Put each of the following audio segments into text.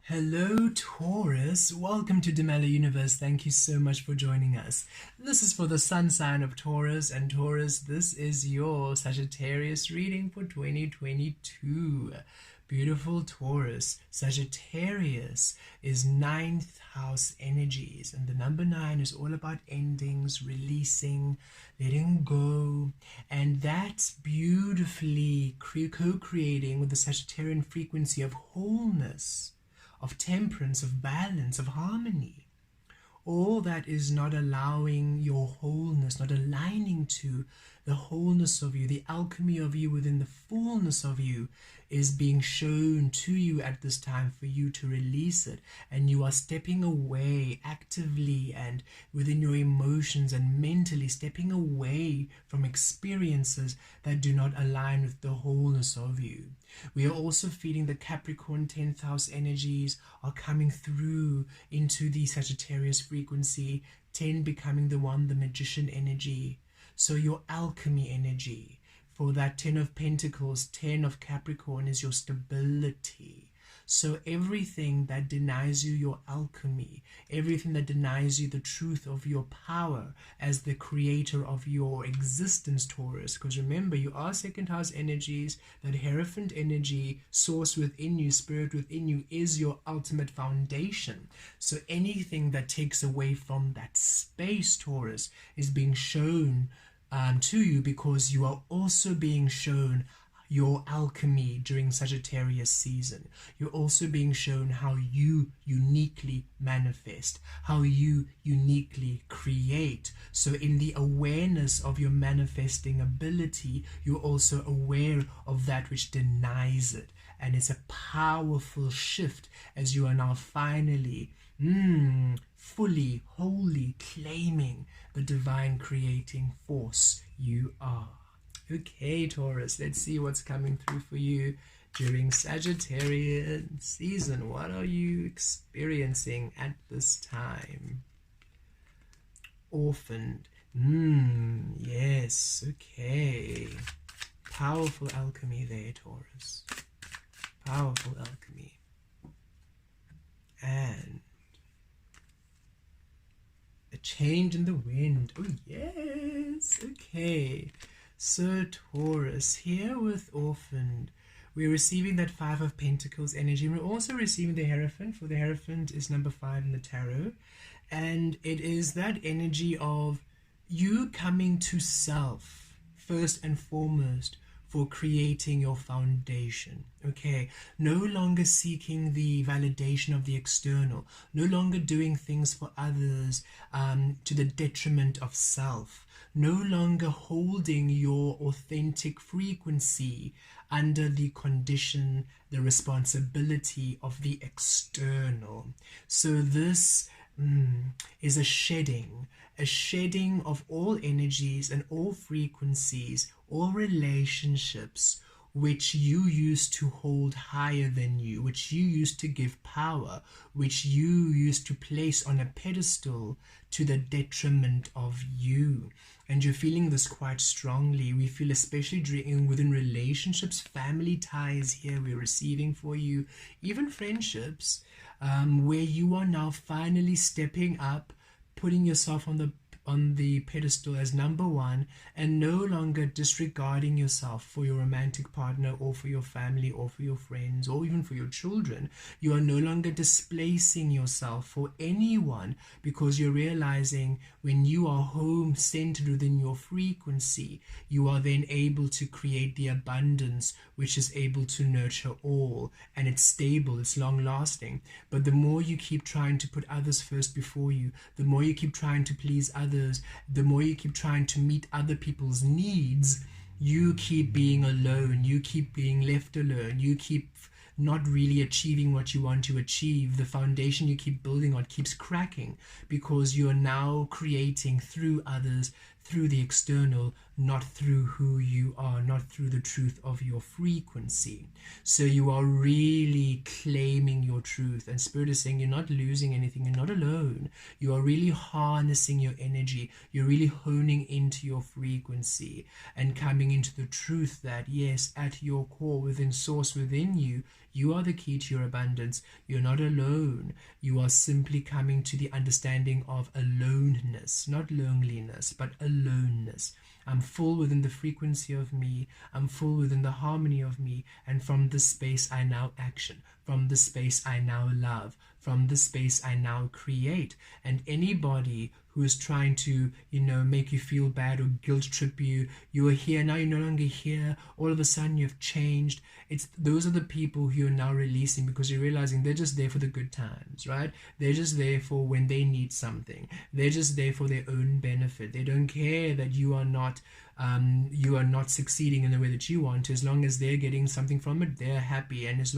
Hello Taurus, welcome to Demella Universe. Thank you so much for joining us. This is for the sun sign of Taurus, and Taurus, this is your Sagittarius reading for 2022. Beautiful Taurus. Sagittarius is ninth house energies, and the number 9 is all about endings, releasing, letting go, and that's beautifully co-creating with the Sagittarian frequency of wholeness, of temperance, of balance, of harmony. All that is not allowing your wholeness, not aligning to the wholeness of you, the alchemy of you within the fullness of you, is being shown to you at this time for you to release it. And you are stepping away actively and within your emotions and mentally stepping away from experiences that do not align with the wholeness of you. We are also feeling the Capricorn 10th house energies are coming through into the Sagittarius frequency, 10 becoming the magician energy. So your alchemy energy for that 10 of Pentacles, 10 of Capricorn is your stability. So everything that denies you your alchemy, everything that denies you the truth of your power as the creator of your existence, Taurus, because remember, you are second house energies, that Hierophant energy, source within you, spirit within you, is your ultimate foundation. So anything that takes away from that space, Taurus, is being shown to you, because you are also being shown your alchemy during Sagittarius season. You're also being shown how you uniquely manifest, how you uniquely create. So in the awareness of your manifesting ability, you're also aware of that which denies it. And it's a powerful shift as you are now finally fully, wholly claiming the divine creating force you are. Okay, Taurus, let's see what's coming through for you during Sagittarius season. What are you experiencing at this time? Orphaned. Yes, okay. Powerful alchemy there, Taurus. Powerful alchemy. And a change in the wind. Oh, yes. Okay. So Taurus, here with Orphaned, we're receiving that 5 of Pentacles energy. We're also receiving the Hierophant, for the Hierophant is number 5 in the tarot. And it is that energy of you coming to self, first and foremost, for creating your foundation. Okay, no longer seeking the validation of the external, no longer doing things for others to the detriment of self, no longer holding your authentic frequency under the condition, the responsibility of the external. So this is a shedding of all energies and all frequencies, all relationships which you used to hold higher than you, which you used to give power, which you used to place on a pedestal to the detriment of you. And you're feeling this quite strongly. We feel especially within relationships, family ties here we're receiving for you, even friendships, where you are now finally stepping up, putting yourself on the pedestal as number 1, and no longer disregarding yourself for your romantic partner or for your family or for your friends or even for your children. You are no longer displacing yourself for anyone, because you're realizing when you are home centered within your frequency, you are then able to create the abundance which is able to nurture all, and it's stable, it's long lasting. But the more you keep trying to put others first before you, the more you keep trying to please others, the more you keep trying to meet other people's needs, you keep being alone, you keep being left alone, you keep not really achieving what you want to achieve. The foundation you keep building on keeps cracking, because you are now creating through others, through the external, not through who you are, not through the truth of your frequency. So you are really claiming your truth, and Spirit is saying you're not losing anything, you're not alone. You are really harnessing your energy, you're really honing into your frequency and coming into the truth that yes, at your core, within source, within you, you are the key to your abundance. You're not alone. You are simply coming to the understanding of aloneness, not loneliness, but aloneness. I'm full within the frequency of me. I'm full within the harmony of me. And from this space, I now action. From this space, I now love. From this space, I now create. And anybody who is trying to, make you feel bad or guilt trip you, you are here, now you're no longer here, all of a sudden you've changed. Those are the people who you're now releasing, because you're realizing they're just there for the good times, right? They're just there for when they need something. They're just there for their own benefit. They don't care that you are not succeeding in the way that you want. As long as they're getting something from it, they're happy. And as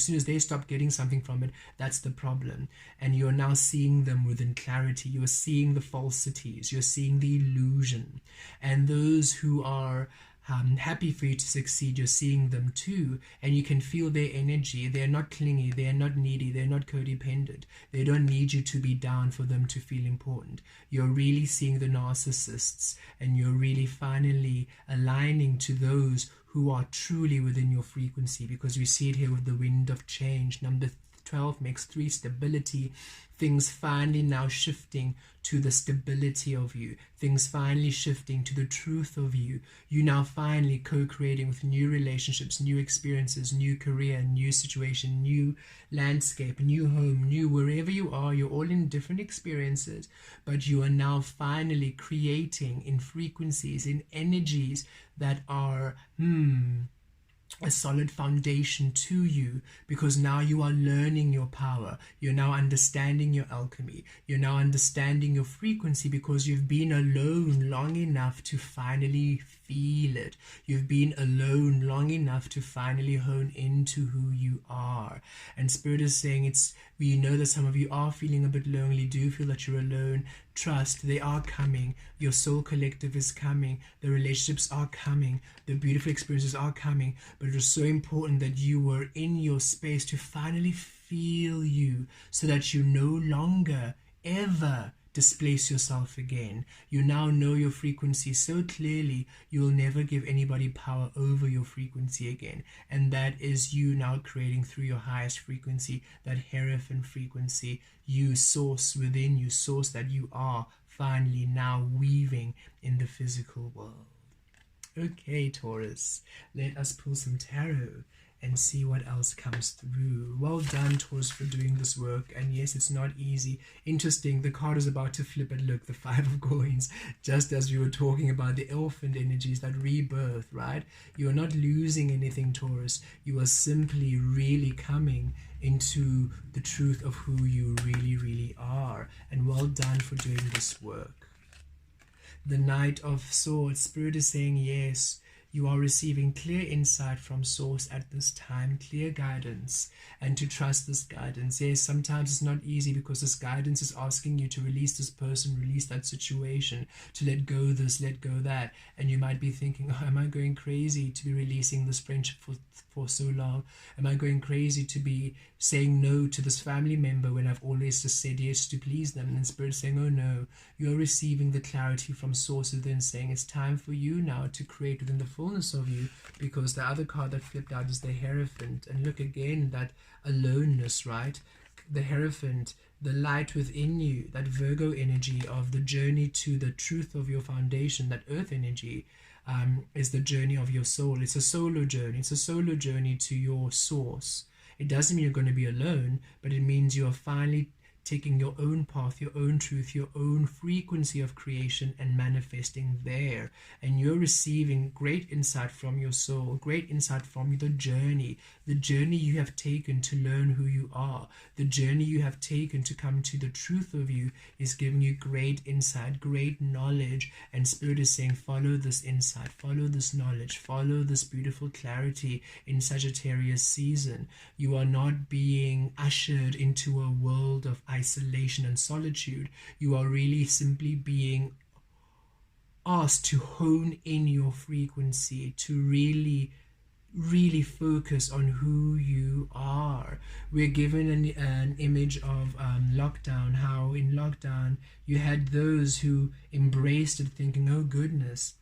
soon as they stop getting something from it, that's the problem. And you're now seeing them within clarity. You're seeing the falsities. You're seeing the illusion. And those who are happy for you to succeed, you're seeing them too, and you can feel their energy. They're not clingy, they're not needy, they're not codependent. They don't need you to be down for them to feel important. You're really seeing the narcissists, and you're really finally aligning to those who are truly within your frequency, because we see it here with the wind of change. Number 12 makes 3, stability. Things finally now shifting to the stability of you. Things finally shifting to the truth of you. You now finally co-creating with new relationships, new experiences, new career, new situation, new landscape, new home, new wherever you are. You're all in different experiences, but you are now finally creating in frequencies, in energies that are a solid foundation to you, because now you are learning your power. You're now understanding your alchemy. You're now understanding your frequency, because you've been alone long enough to finally feel it. You've been alone long enough to finally hone into who you are. And Spirit is saying we know that some of you are feeling a bit lonely, do feel that you're alone. Trust, they are coming. Your soul collective is coming. The relationships are coming. The beautiful experiences are coming. But it is so important that you were in your space to finally feel you, so that you no longer ever displace yourself again. You now know your frequency so clearly, you will never give anybody power over your frequency again. And that is you now creating through your highest frequency, that Hierophant frequency, you source within you, source that you are finally now weaving in the physical world. Okay, Taurus, let us pull some tarot and see what else comes through. Well done, Taurus, for doing this work. And yes, it's not easy. Interesting, the card is about to flip, and look, the 5 of coins, just as we were talking about the elephant energies, that rebirth, right? You are not losing anything, Taurus. You are simply really coming into the truth of who you really, really are. And well done for doing this work. The Knight of Swords, Spirit is saying yes, you are receiving clear insight from Source at this time, clear guidance, and to trust this guidance. Yes, sometimes it's not easy, because this guidance is asking you to release this person, release that situation, to let go this, let go that. And you might be thinking, oh, am I going crazy to be releasing this friendship for so long? Am I going crazy to be saying no to this family member when I've always just said yes to please them? And Spirit saying, oh no, you're receiving the clarity from Source within, saying it's time for you now to create within the fullness of you, because the other card that flipped out is the Hierophant. And look again, that aloneness, right? The Hierophant, the light within you, that Virgo energy of the journey to the truth of your foundation, that earth energy, is the journey of your soul. It's a solo journey. It's a solo journey to your source. It doesn't mean you're going to be alone, but it means you are finally taking your own path, your own truth, your own frequency of creation and manifesting there. And you're receiving great insight from your soul, great insight from the journey you have taken to learn who you are, the journey you have taken to come to the truth of you is giving you great insight, great knowledge. And Spirit is saying, follow this insight, follow this knowledge, follow this beautiful clarity in Sagittarius season. You are not being ushered into a world of isolation and solitude. You are really simply being asked to hone in your frequency, to really focus on who you are. We're given an image of lockdown, how in lockdown you had those who embraced it thinking, oh goodness,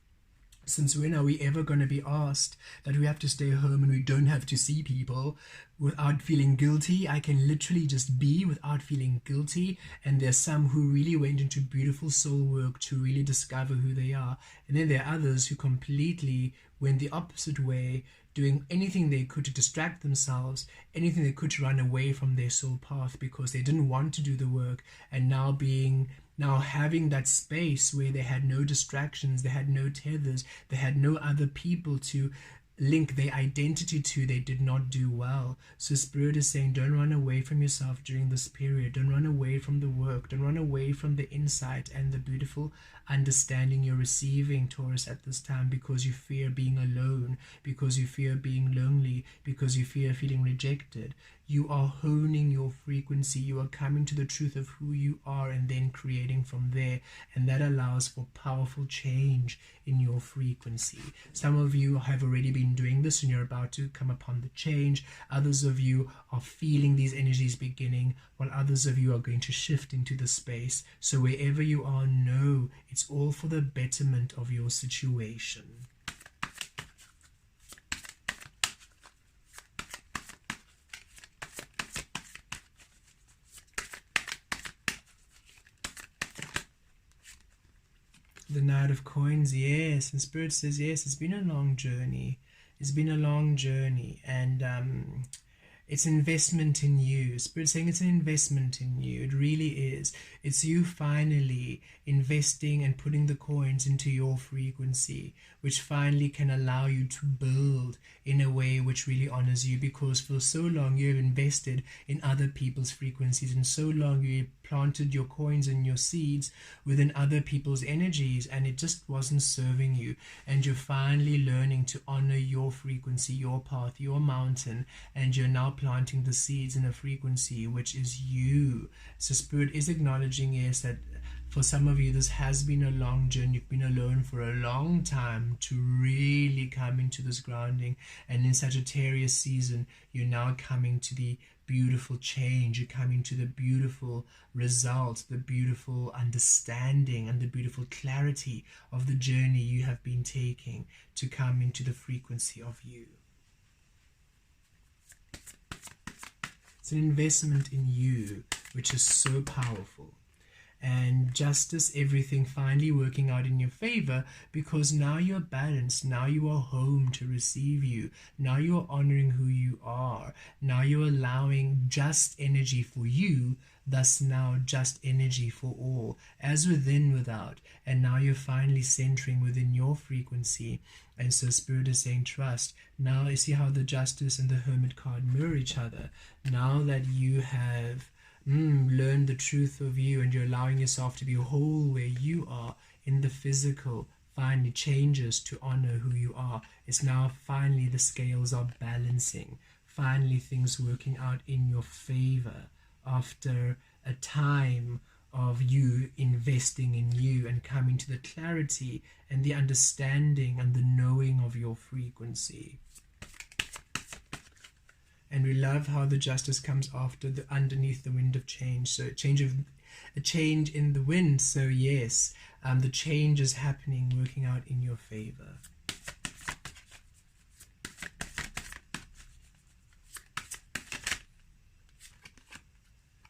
since when are we ever going to be asked that we have to stay home and we don't have to see people without feeling guilty? I can literally just be without feeling guilty. And there's some who really went into beautiful soul work to really discover who they are. And then there are others who completely went the opposite way, doing anything they could to distract themselves, anything they could to run away from their soul path because they didn't want to do the work, and now having that space where they had no distractions, they had no tethers, they had no other people to link their identity to, they did not do well. So Spirit is saying, don't run away from yourself during this period. Don't run away from the work. Don't run away from the insight and the beautiful understanding you're receiving, Taurus, at this time, because you fear being alone, because you fear being lonely, because you fear feeling rejected. You are honing your frequency. You are coming to the truth of who you are and then creating from there. And that allows for powerful change in your frequency. Some of you have already been doing this and you're about to come upon the change. Others of you are feeling these energies beginning, while others of you are going to shift into the space. So wherever you are, know it's all for the betterment of your situation. The Knight of Coins, yes, and Spirit says yes, it's been a long journey. It's been a long journey, and it's investment in you. Spirit saying it's an investment in you. It really is. It's you finally investing and putting the coins into your frequency, which finally can allow you to build in a way which really honors you, because for so long you have invested in other people's frequencies, and so long you planted your coins and your seeds within other people's energies, and it just wasn't serving you. And you're finally learning to honor your frequency, your path, your mountain, and you're now planting the seeds in a frequency which is you. So Spirit is acknowledging, yes, that for some of you this has been a long journey. You've been alone for a long time to really come into this grounding, and in Sagittarius season you're now coming to the beautiful change. You're coming to the beautiful results, the beautiful understanding and the beautiful clarity of the journey you have been taking to come into the frequency of you. It's an investment in you which is so powerful. And justice, everything finally working out in your favor, because now you're balanced, now you are home to receive you, now you are honoring who you are, now you're allowing just energy for you, thus now just energy for all, as within without. And now you're finally centering within your frequency. And so Spirit is saying trust. Now you see how the Justice and the Hermit card mirror each other. Now that you have learn the truth of you, and you're allowing yourself to be whole where you are in the physical, finally changes to honor who you are. It's now finally the scales are balancing, finally things working out in your favor after a time of you investing in you and coming to the clarity and the understanding and the knowing of your frequency. And we love how the Justice comes after the underneath the wind of change. So a change in the wind. So yes, the change is happening, working out in your favor.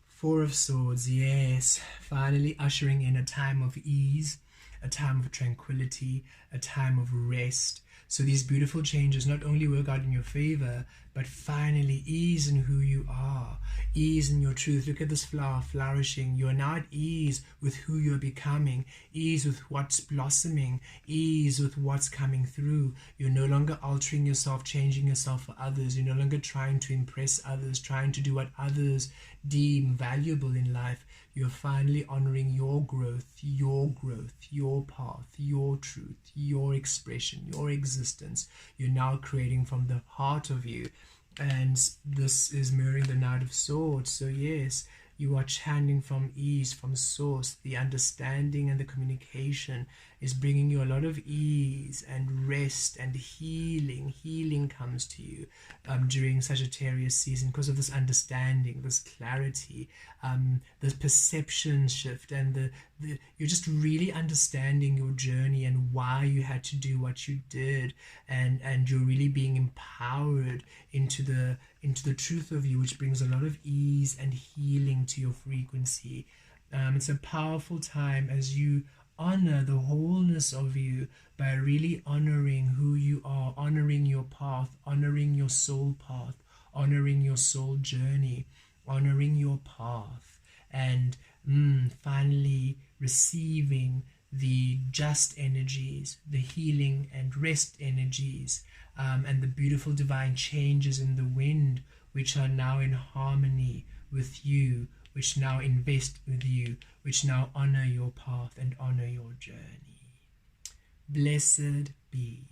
Four of Swords, yes, finally ushering in a time of ease, a time of tranquility, a time of rest. So these beautiful changes not only work out in your favor, but finally ease in who you are, ease in your truth. Look at this flower flourishing. You are now at ease with who you're becoming, ease with what's blossoming, ease with what's coming through. You're no longer altering yourself, changing yourself for others. You're no longer trying to impress others, trying to do what others deem valuable in life. You're finally honoring your growth, your path, your truth, your expression, your existence. You're now creating from the heart of you. And this is mirroring the Knight of Swords. So yes, you are channeling from ease, from source, the understanding and the communication is bringing you a lot of ease and rest and healing. Healing comes to you during Sagittarius season because of this understanding, this clarity, this perception shift, and you're just really understanding your journey and why you had to do what you did, and you're really being empowered into the truth of you, which brings a lot of ease and healing to your frequency. It's a powerful time as you honor the wholeness of you by really honoring who you are, honoring your path, honoring your soul path, honoring your soul journey, honoring your path, and finally receiving the just energies, the healing and rest energies, and the beautiful divine changes in the wind, which are now in harmony with you, which now invest with you, which now honor your path and honor your journey. Blessed be.